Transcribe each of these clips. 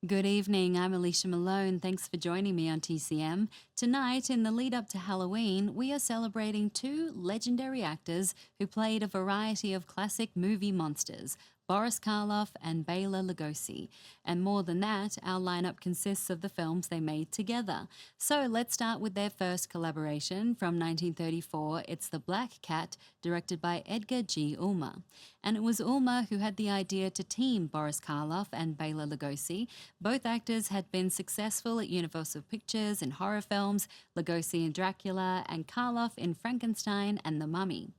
Good evening, I'm Alicia Malone. Thanks for joining me on TCM. Tonight, in the lead up to Halloween, we are celebrating two legendary actors who played a variety of classic movie monsters, Boris Karloff and Bela Lugosi. And more than that, our lineup consists of the films they made together. So let's start with their first collaboration from 1934. It's The Black Cat, directed by Edgar G. Ulmer. And it was Ulmer who had the idea to team Boris Karloff and Bela Lugosi. Both actors had been successful at Universal Pictures in horror films, Lugosi in Dracula, and Karloff in Frankenstein and The Mummy.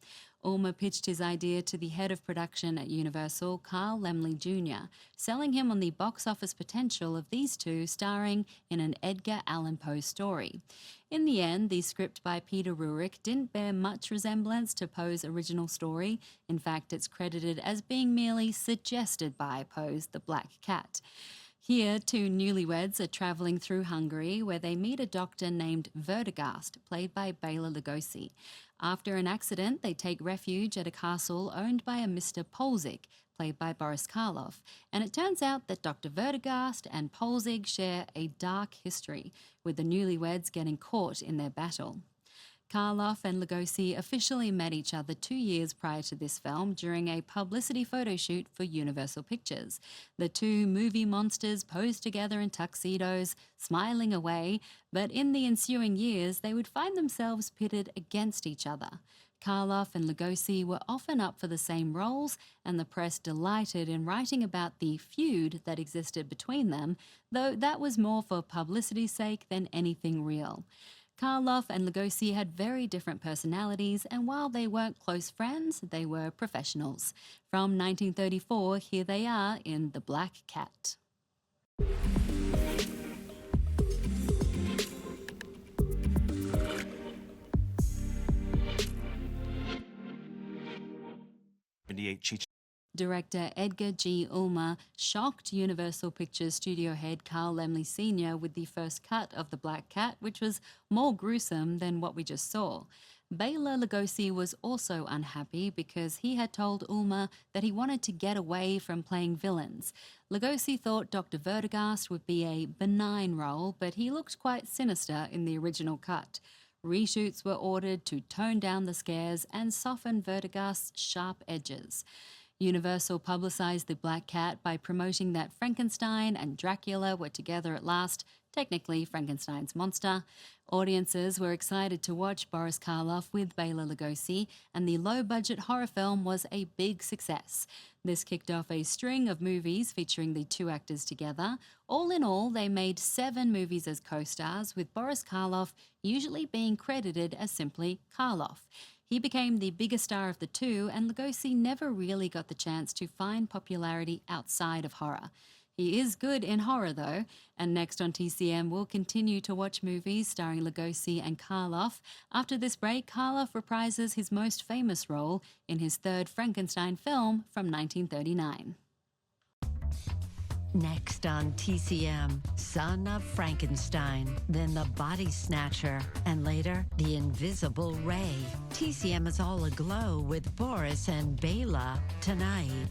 Ulmer pitched his idea to the head of production at Universal, Carl Laemmle Jr., selling him on the box office potential of these two starring in an Edgar Allan Poe story. In the end, the script by Peter Rurik didn't bear much resemblance to Poe's original story. In fact, it's credited as being merely suggested by Poe's The Black Cat. Here, two newlyweds are travelling through Hungary where they meet a doctor named Vertigast, played by Bela Lugosi. After an accident, they take refuge at a castle owned by a Mr. Polzig, played by Boris Karloff, and it turns out that Dr. Vertigast and Polzig share a dark history, with the newlyweds getting caught in their battle. Karloff and Lugosi officially met each other 2 years prior to this film during a publicity photo shoot for Universal Pictures. The two movie monsters posed together in tuxedos, smiling away, but in the ensuing years they would find themselves pitted against each other. Karloff and Lugosi were often up for the same roles, and the press delighted in writing about the feud that existed between them, though that was more for publicity's sake than anything real. Karloff and Lugosi had very different personalities, and while they weren't close friends, they were professionals. From 1934, here they are in The Black Cat. Director Edgar G. Ulmer shocked Universal Pictures studio head Carl Laemmle Sr. with the first cut of The Black Cat, which was more gruesome than what we just saw. Bela Lugosi was also unhappy because he had told Ulmer that he wanted to get away from playing villains. Lugosi thought Dr. Vertigast would be a benign role, but he looked quite sinister in the original cut. Reshoots were ordered to tone down the scares and soften Vertigast's sharp edges. Universal publicised The Black Cat by promoting that Frankenstein and Dracula were together at last, technically Frankenstein's monster. Audiences were excited to watch Boris Karloff with Bela Lugosi, and the low-budget horror film was a big success. This kicked off a string of movies featuring the two actors together. All in all, they made 7 movies as co-stars, with Boris Karloff usually being credited as simply Karloff. He became the biggest star of the two, and Lugosi never really got the chance to find popularity outside of horror. He is good in horror, though, and next on TCM we'll continue to watch movies starring Lugosi and Karloff. After this break, Karloff reprises his most famous role in his third Frankenstein film from 1939. Next on TCM, Son of Frankenstein, then The Body Snatcher, and later The Invisible Ray. TCM is all aglow with Boris and Bela tonight.